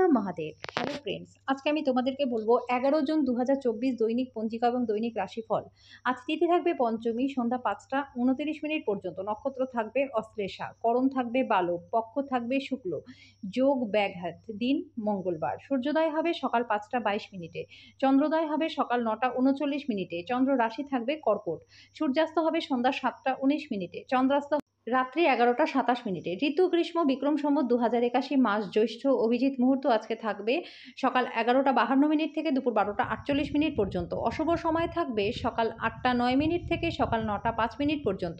হর Mahadev. Hello friends, আজকে আমি তোমাদেরকে বলবো 11 জুন 2024 দৈনিক পঞ্জিকা এবং দৈনিক রাশিফল। আজ তিথি থাকবে পঞ্চমী, সন্ধ্যা 5টা 29 মিনিট পর্যন্ত। নক্ষত্র থাকবে অশ্লেষা, করণ থাকবে বালক, পক্ষ থাকবে শুক্ল, যোগ ব্যাঘাত, দিন মঙ্গলবার। সূর্যোদয় হবে সকাল 5টা 22 মিনিটে, চন্দ্রোদয় হবে সকাল 9টা 39 মিনিটে। চন্দ্র রাশি থাকবে কর্কট। সূর্যাস্ত হবে সন্ধ্যা 7টা 19 মিনিটে, চন্দ্রাস্ত রাত্রি 11টা 27 মিনিটে। ঋতু গ্রীষ্ম, বিক্রম সম্বত 2081, মাস জ্যৈষ্ঠ। অভিজিৎ মুহূর্ত আজকে থাকবে সকাল 11টা 52 মিনিট থেকে দুপুর 12টা 48 মিনিট পর্যন্ত। অশুভ সময় থাকবে সকাল 8টা 9 মিনিট থেকে সকাল 9টা 5 মিনিট পর্যন্ত।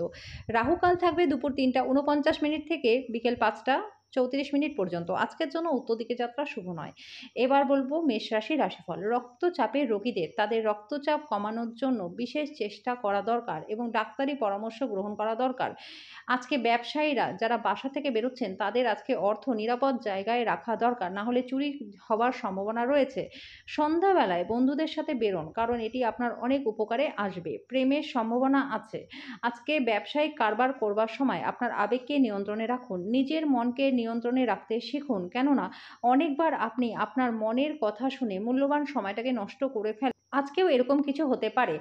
রাহুকাল থাকবে দুপুর 3টা 49 মিনিট থেকে বিকেল 5টা 34 মিনিট পর্যন্ত। আজকের জন্য উত্তর দিকে যাত্রা শুভ নয়। এবার বলবো মেষ রাশি রাশিফল। রক্তচাপের রোগীদের তাদের রক্তচাপ কমানোর জন্য বিশেষ চেষ্টা করা দরকার এবং ডাক্তারি পরামর্শ গ্রহণ করা দরকার। আজকে ব্যবসায়ীরা যারা বাসা থেকে বেরোচ্ছেন তাদের আজকে অর্থ নিরাপদ জায়গায় রাখা দরকার, না হলে চুরি হওয়ার সম্ভাবনা রয়েছে। সন্ধ্যাবেলায় বন্ধুদের সাথে বেরোন, কারণ এটি আপনার অনেক উপকারে আসবে। প্রেমের সম্ভাবনা আছে। আজকে ব্যবসায়িক কারবার করবার সময় আপনার আবেগকে নিয়ন্ত্রণে রাখুন। নিজের মনকে নিয়ন্ত্রণে রাখতে শিখুন, কেননা অনেকবার আপনি আপনার মনের কথা শুনে মূল্যবান সময়টাকে নষ্ট করে ফেলেন। আজকেও এরকম কিছু হতে পারে।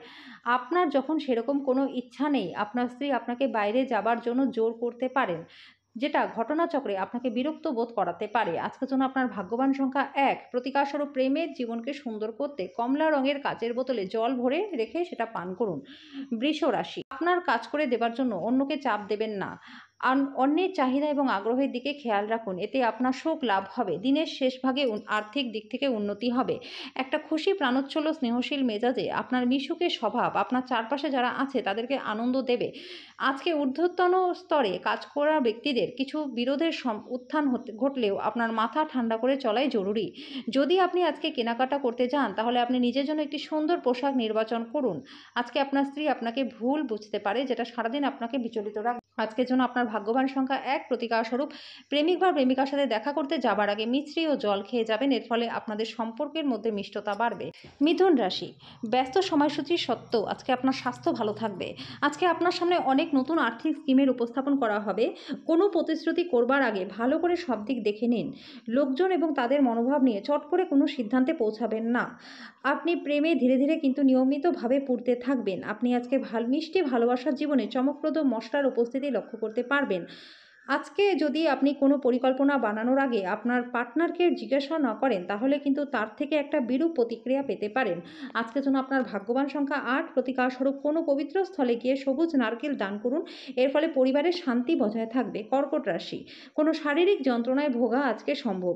আপনার যখন সেরকম কোনো ইচ্ছা নেই, আপনার স্ত্রী আপনাকে বাইরে যাবার জন্য জোর করতে পারেন, যেটা ঘটনাচক্রে আপনাকে বিরক্ত বোধ করাতে পারে। আজকের জন্য আপনার ভাগ্যবান সংখ্যা 1। প্রতিকারস্বরূপ প্রেমের জীবনকে সুন্দর করতে কমলা রঙের কাচের বোতলে জল ভরে রেখে সেটা পান করুন। বৃষ রাশি, আপনার কাজ করে দেবার জন্য অন্যকে চাপ দেবেন না। অন্যের চাহিদা এবং আগ্রহের দিকে খেয়াল রাখুন, এতে আপনার সুখ লাভ হবে। দিনের শেষ ভাগে আর্থিক দিক থেকে উন্নতি হবে। একটা খুশি প্রাণোচ্ছল স্নেহশীল মেজাজে আপনার মিশুকে স্বভাব আপনার চারপাশে যারা আছে তাদেরকে আনন্দ দেবে। আজকে ঊর্ধ্বতন স্তরে কাজ করা ব্যক্তিদের কিছু বিরোধের উত্থান ঘটলেও আপনার মাথা ঠান্ডা করে চলাই জরুরি। যদি আপনি আজকে কেনাকাটা করতে যান, তাহলে আপনি নিজের জন্য একটি সুন্দর পোশাক নির্বাচন করুন। আজকে আপনার স্ত্রী আপনাকে ভুল বুঝতে পারে, যেটা সারাদিন আপনাকে বিচলিত রাখবে। আজকের জন্য আপনার ভাগ্যবান সংখ্যা 1। প্রতিকারস্বরূপ প্রেমিক বা প্রেমিকার সাথে দেখা করতে যাবার আগে মিছরি ও জল খেয়ে যাবেন, এর ফলে আপনাদের সম্পর্কের মধ্যে মিষ্টতা বাড়বে। মিথুন রাশি, ব্যস্ত সময়সূচি সত্ত্বেও আজকে আপনার স্বাস্থ্য ভালো থাকবে। আজকে আপনার সামনে অনেক নতুন আর্থিক স্কিমের উপস্থাপন করা হবে। কোনো প্রতিশ্রুতি করবার আগে ভালো করে সব দিক দেখে নিন। লোকজন এবং তাদের মনোভাব নিয়ে চট করে কোনো সিদ্ধান্তে পৌঁছাবেন না। আপনি প্রেমে ধীরে ধীরে কিন্তু নিয়মিতভাবে পড়তে থাকবেন। আপনি আজকে মিষ্টি ভালোবাসার জীবনে চমকপ্রদ মশলার উপস্থিতি লক্ষ্য করতে পারবেন। আজকে যদি আপনি কোনো পরিকল্পনা বানানোর আগে আপনার পার্টনারকে জিজ্ঞাসা না করেন, তাহলে কিন্তু তার থেকে একটা বিরূপ প্রতিক্রিয়া পেতে পারেন। আজকের জন্য আপনার ভাগ্যবান সংখ্যা 8। প্রতিকারস্বরূপ কোনো পবিত্র স্থলে গিয়ে সবুজ নারকেল দান করুন, এর ফলে পরিবারের শান্তি বজায় থাকবে। কর্কট রাশি, কোনো শারীরিক যন্ত্রণায় ভোগা আজকে সম্ভব।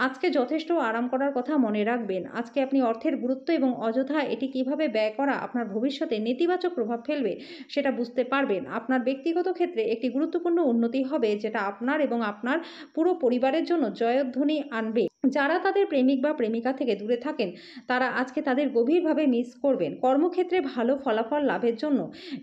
আজকে যথেষ্ট আরাম করার কথা মনে রাখবেন। আজকে আপনি অর্থের গুরুত্ব এবং অযথা এটি কিভাবে ব্যয় করা আপনার ভবিষ্যতে নেতিবাচক প্রভাব ফেলবে সেটা বুঝতে পারবেন। আপনার ব্যক্তিগত ক্ষেত্রে একটি গুরুত্বপূর্ণ উন্নতি হবে, যেটা আপনার এবং আপনার পুরো পরিবারের জন্য জয়ধ্বনি আনবে। যারা তাদের প্রেমিক বা প্রেমিকা থেকে দূরে থাকেন, তারা আজকে তাদের গভীরভাবে মিস করবেন। কর্মক্ষেত্রে ভালো ফলাফল লাভের জন্য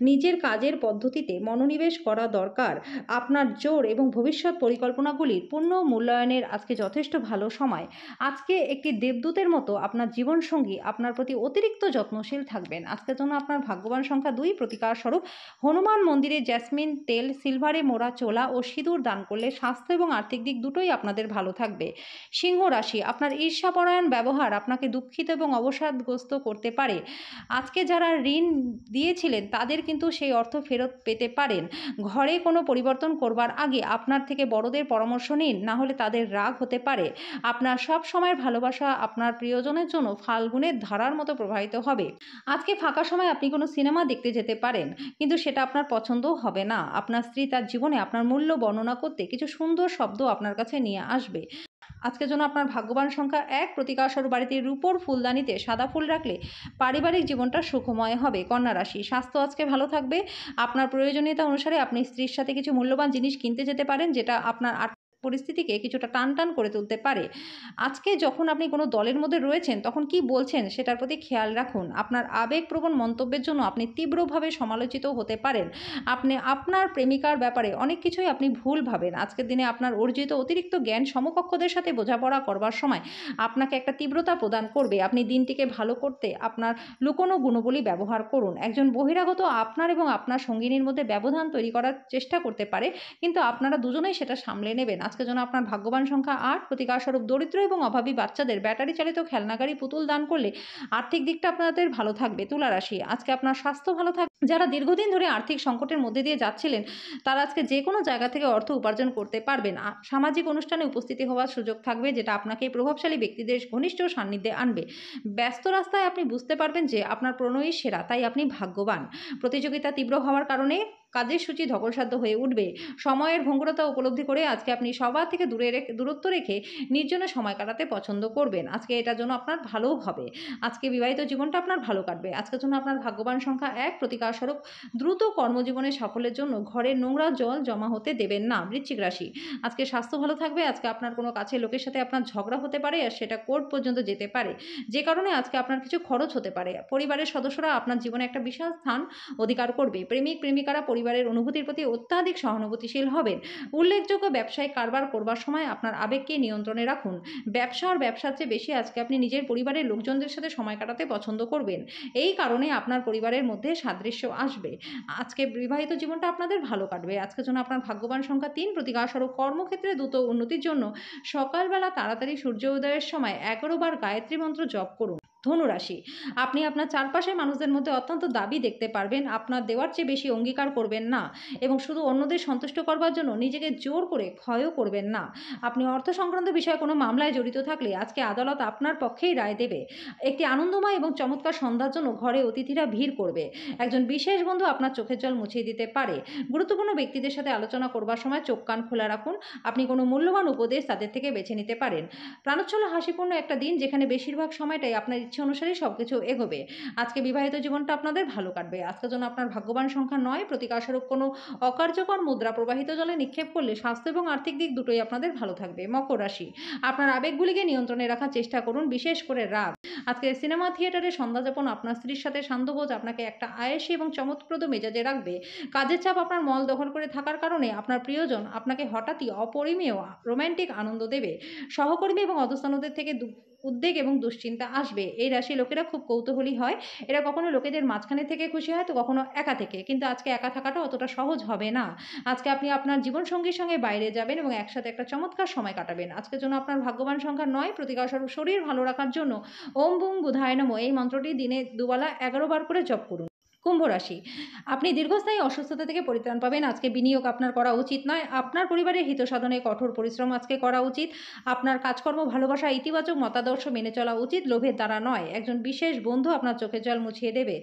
নিজের কাজের পদ্ধতিতে মনোনিবেশ করা দরকার। আপনার জোর এবং ভবিষ্যৎ পরিকল্পনাগুলির পূর্ণ মূল্যায়নের আজকে যথেষ্ট ভালো সময়। আজকে একটি দেবদূতের মতো আপনার জীবনসঙ্গী আপনার প্রতি অতিরিক্ত যত্নশীল থাকবেন। আজকের জন্য আপনার ভাগ্যবান সংখ্যা 2। প্রতিকারস্বরূপ হনুমান মন্দিরে জ্যাসমিন তেল, সিলভারে মোড়া চোলা ও সিঁদুর দান করলে স্বাস্থ্য এবং আর্থিক দিক দুটোই আপনাদের ভালো থাকবে। সিংহ রাশি, আপনার ঈর্ষাপরায়ণ ব্যবহার আপনাকে দুঃখিত এবং অবসাদগ্রস্ত করতে পারে। আজকে যারা ঋণ দিয়েছিলেন তাদের কিন্তু সেই অর্থ ফেরত পেতে পারেন। ঘরে কোনো পরিবর্তন করবার আগে আপনার থেকে বড়দের পরামর্শ নিন, না হলে তাদের রাগ হতে পারে। আপনার সব সময়ের ভালোবাসা আপনার প্রিয়জনের জন্য ফাল্গুনের ধারার মতো প্রবাহিত হবে। আজকে ফাঁকা সময় আপনি কোনো সিনেমা দেখতে যেতে পারেন, কিন্তু সেটা আপনার পছন্দও হবে না। আপনার স্ত্রী তার জীবনে আপনার মূল্য বর্ণনা করতে কিছু সুন্দর শব্দ আপনার কাছে নিয়ে আসবে। আজকের জন্য আপনার ভাগ্যবান সংখ্যা 1। প্রতিকারস্বরূপ বাড়িতে রূপোর ফুলদানিতে সাদা ফুল রাখলে পারিবারিক জীবনটা সুখময় হবে। কন্যা রাশি, স্বাস্থ্য আজকে ভালো থাকবে। আপনার প্রয়োজনীয়তা অনুসারে আপনি স্ত্রীর সাথে কিছু মূল্যবান জিনিস কিনতে যেতে পারেন, যেটা আপনার পরিস্থিতিকে কিছুটা টান করে তুলতে পারে। আজকে যখন আপনি কোনো দলের মধ্যে রয়েছেন, তখন কি বলছেন সেটার প্রতি খেয়াল রাখুন। আপনার আবেগপ্রবণ মন্তব্যের জন্য আপনি তীব্রভাবে সমালোচিত হতে পারেন। আপনি আপনার প্রেমিকার ব্যাপারে অনেক কিছুই আপনি ভুল ভাবেন। আজকের দিনে আপনার অর্জিত অতিরিক্ত জ্ঞান সমকক্ষদের সাথে বোঝাপড়া করবার সময় আপনাকে একটা তীব্রতা প্রদান করবে। আপনি দিনটিকে ভালো করতে আপনার লুকোনো গুণবলী ব্যবহার করুন। একজন বহিরাগত আপনার এবং আপনার সঙ্গিনীর মধ্যে ব্যবধান তৈরি করার চেষ্টা করতে পারে, কিন্তু আপনারা দুজনেই সেটা সামলে নেবেন। আজকের জন্য আপনার ভাগ্যবান সংখ্যা ৮, প্রতিকারস্বরূপ দরিদ্র এবং অভাবী বাচ্চাদের ব্যাটারি চালিত খেলনা গাড়ি, পুতুল দান করলে আর্থিক দিকটা আপনাদের ভালো থাকবে। তুলা রাশি, আজকে আপনার স্বাস্থ্য ভালো থাকবে। যারা দীর্ঘদিন ধরে আর্থিক সংকটের মধ্যে দিয়ে যাচ্ছিলেন, তারা আজকে যেকোনো জায়গা থেকে অর্থ উপার্জন করতে পারবেন। সামাজিক অনুষ্ঠানে উপস্থিতি হওয়ার সুযোগ থাকবে, যেটা আপনাকে প্রভাবশালী ব্যক্তিদের ঘনিষ্ঠ সান্নিধ্যে আনবে। ব্যস্ত রাস্তায় আপনি বুঝতে পারবেন যে আপনার প্রণয়ী সেরা, তাই আপনি ভাগ্যবান। প্রতিযোগিতা তীব্র হওয়ার কারণে কাজের সূচি ধকলসাধ্য হয়ে উঠবে। সময়ের ভঙ্গুরতা উপলব্ধি করে আজকে আপনি সবার থেকে দূরত্ব রেখে নির্জনে সময় কাটাতে পছন্দ করবেন। আজকে এটার জন্য আপনার ভালোও হবে। আজকে বিবাহিত জীবনটা আপনার ভালো কাটবে। আজকের জন্য আপনার ভাগ্যবান সংখ্যা ১, প্রতিকারস্বরূপ দ্রুত কর্মজীবনে সাফল্যের জন্য ঘরের নোংরা জল জমা হতে দেবেন না। বৃশ্চিক রাশি, আজকে স্বাস্থ্য ভালো থাকবে। আজকে আপনার কোনো কাছের লোকের সাথে আপনার ঝগড়া হতে পারে, আর সেটা কোর্ট পর্যন্ত যেতে পারে, যে কারণে আজকে আপনার কিছু খরচ হতে পারে। পরিবারের সদস্যরা আপনার জীবনে একটা বিশাল স্থান অধিকার করবে। প্রেমিক প্রেমিকারা পরিবারের অনুভূতির প্রতি অত্যাধিক সহানুভূতিশীল হবেন। উল্লেখযোগ্য ব্যবসায়িক কারবার করবার সময় আপনার আবেগকে নিয়ন্ত্রণে রাখুন। ব্যবসা আর ব্যবসার চেয়ে বেশি আজকে আপনি নিজের পরিবারের লোকজনদের সাথে সময় কাটাতে পছন্দ করবেন। এই কারণে আপনার পরিবারের মধ্যে সাদৃশ্য আসবে। আজকে বিবাহিত জীবনটা আপনাদের ভালো কাটবে। আজকের জন্য আপনার ভাগ্যবান সংখ্যা ৩, প্রতিকারস্বরূপ কর্মক্ষেত্রে দ্রুত উন্নতির জন্য সকালবেলা তাড়াতাড়ি সূর্য উদয়ের সময় ১১ বার গায়ত্রী মন্ত্র জপ করুন। ধনুরাশি, আপনি আপনার চারপাশের মানুষদের মধ্যে অত্যন্ত দাবি দেখতে পারবেন। আপনার দেওয়ার চেয়ে বেশি অঙ্গীকার করবেন না এবং শুধু অন্যদের সন্তুষ্ট করবার জন্য নিজেকে জোর করে ক্ষয়ও করবেন না। আপনি অর্থ সংক্রান্ত বিষয়ে কোনো মামলায় জড়িত থাকলে আজকে আদালত আপনার পক্ষেই রায় দেবে। একটি আনন্দময় এবং চমৎকার সন্ধ্যার জন্য ঘরে অতিথিরা ভিড় করবে। একজন বিশেষ বন্ধু আপনার চোখের জল মুছিয়ে দিতে পারে। গুরুত্বপূর্ণ ব্যক্তিদের সাথে আলোচনা করবার সময় চোখ কান খোলা রাখুন। আপনি কোনো মূল্যবান উপদেশ তাদের থেকে বেছে নিতে পারেন। প্রাণোচ্ছল হাসিপূর্ণ একটা দিন, যেখানে বেশিরভাগ সময়টাই আপনার ইচ্ছে অনুসারেই সবকিছু এগোবে। আজকে বিবাহিত জীবনটা আপনাদের ভালো কাটবে। আজকের জন্য আপনার ভাগ্যবান সংখ্যা ৯, প্রতিকারস্বরূপ কোনো অকার্যকর মুদ্রা প্রবাহিত জলে নিক্ষেপ করলে স্বাস্থ্য এবং আর্থিক দিক দুটোই আপনাদের ভালো থাকবে। মকর রাশি, আপনার আবেগগুলিকে নিয়ন্ত্রণে রাখার চেষ্টা করুন, বিশেষ করে রাগ। আজকে সিনেমা থিয়েটারে সন্ধ্যাযাপন আপনার স্ত্রীর সাথে শান্তবোধ আপনাকে একটা আয়েসি এবং চমৎপ্রদ মেজাজে রাখবে। কাজের চাপ আপনার মল দখল করে থাকার কারণে আপনার প্রিয়জন আপনাকে হঠাৎই অপরিমেয় রোম্যান্টিক আনন্দ দেবে। সহকর্মী এবং অধস্তনদের থেকে উদ্বেগ এবং দুশ্চিন্তা আসবে। এই রাশির লোকেরা খুব কৌতূহলী হয়। এরা কখনো লোকেদের মাঝখানে থেকে খুশি হয়, তো কখনো একা থেকে। কিন্তু আজকে একা থাকাটা অতটা সহজ হবে না। আজকে আপনি আপনার জীবনসঙ্গীর সঙ্গে বাইরে যাবেন এবং একসাথে একটা চমৎকার সময় কাটাবেন। আজকের জন্য আপনার ভাগ্যবান সংখ্যা ৯, প্রতিকারস্বরূপ শরীর ভালো রাখার জন্য ওম বুং বুধায় নমঃ এই মন্ত্রটি দিনে দুবেলা ১১ বার করে জপ করুন। কুম্ভ রাশি, আপনি দীর্ঘস্থায়ী অসুস্থতা থেকে পরিত্রাণ পাবেন। আজকে বিনিয়োগ আপনার করা উচিত নয়। আপনার পরিবারের হিত সাধনে কঠোর পরিশ্রম আজকে করা উচিত। আপনার কাজকর্ম, ভালোবাসা, ইতিবাচক মতাদর্শ মেনে চলা উচিত, লোভের দ্বারা নয়। একজন বিশেষ বন্ধু আপনার চোখের জল মুছিয়ে দেবে।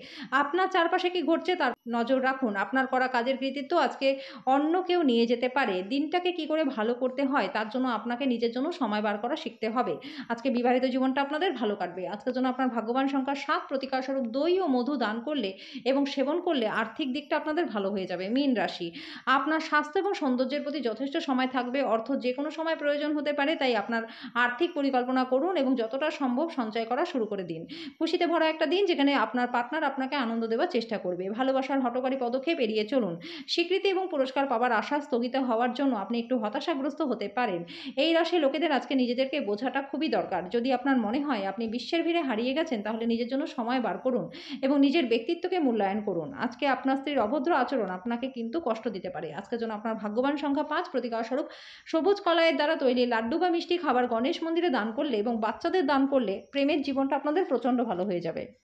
আপনার চারপাশে কি ঘটছে তার নজর রাখুন। আপনার করা কাজের কৃতিত্ব আজকে অন্য কেউ নিয়ে যেতে পারে। দিনটাকে কি করে ভালো করতে হয় তার জন্য আপনাকে নিজের জন্য সময় বার করা শিখতে হবে। আজকে বিবাহিত জীবনটা আপনাদের ভালো কাটবে। আজকের জন্য আপনার ভাগ্যবান সংখ্যা ৭, প্রতিকারস্বরূপ দই ও মধু দান করলে এবং সেবন করলে আর্থিক দিকটা আপনাদের ভালো হয়ে যাবে। মীন রাশি, আপনার স্বাস্থ্য এবং সৌন্দর্যের প্রতি যথেষ্ট সময় থাকবে। অর্থ যে কোনো সময় প্রয়োজন হতে পারে, তাই আপনার আর্থিক পরিকল্পনা করুন এবং যতটা সম্ভব সঞ্চয় করা শুরু করে দিন। খুশিতে ভরা একটা দিন, যেখানে আপনার পার্টনার আপনাকে আনন্দ দেওয়ার চেষ্টা করবে। ভালোবাসার হঠকারী পদক্ষেপ এড়িয়ে চলুন। স্বীকৃতি এবং পুরস্কার পাওয়ার আশা স্থগিত হওয়ার জন্য আপনি একটু হতাশাগ্রস্ত হতে পারেন। এই রাশির লোকেদের আজকে নিজেদেরকে বোঝাটা খুবই দরকার। যদি আপনার মনে হয় আপনি বিশ্বের ভিড়ে হারিয়ে গেছেন, তাহলে নিজের জন্য সময় বার করুন এবং নিজের ব্যক্তিত্বকে মূল্যায়ন করুন। আজকে আপনার স্ত্রীর অভদ্র আচরণ আপনাকে কিন্তু কষ্ট দিতে পারে। আজকের জন্য আপনার ভাগ্যবান সংখ্যা ৫, প্রতিকারস্বরূপ সবুজ কলাইয়ের দ্বারা তৈরি লাড্ডু বা মিষ্টি খাবার গণেশ মন্দিরে দান করলে এবং বাচ্চাদের দান করলে প্রেমের জীবনটা আপনাদের প্রচণ্ড ভালো হয়ে যাবে।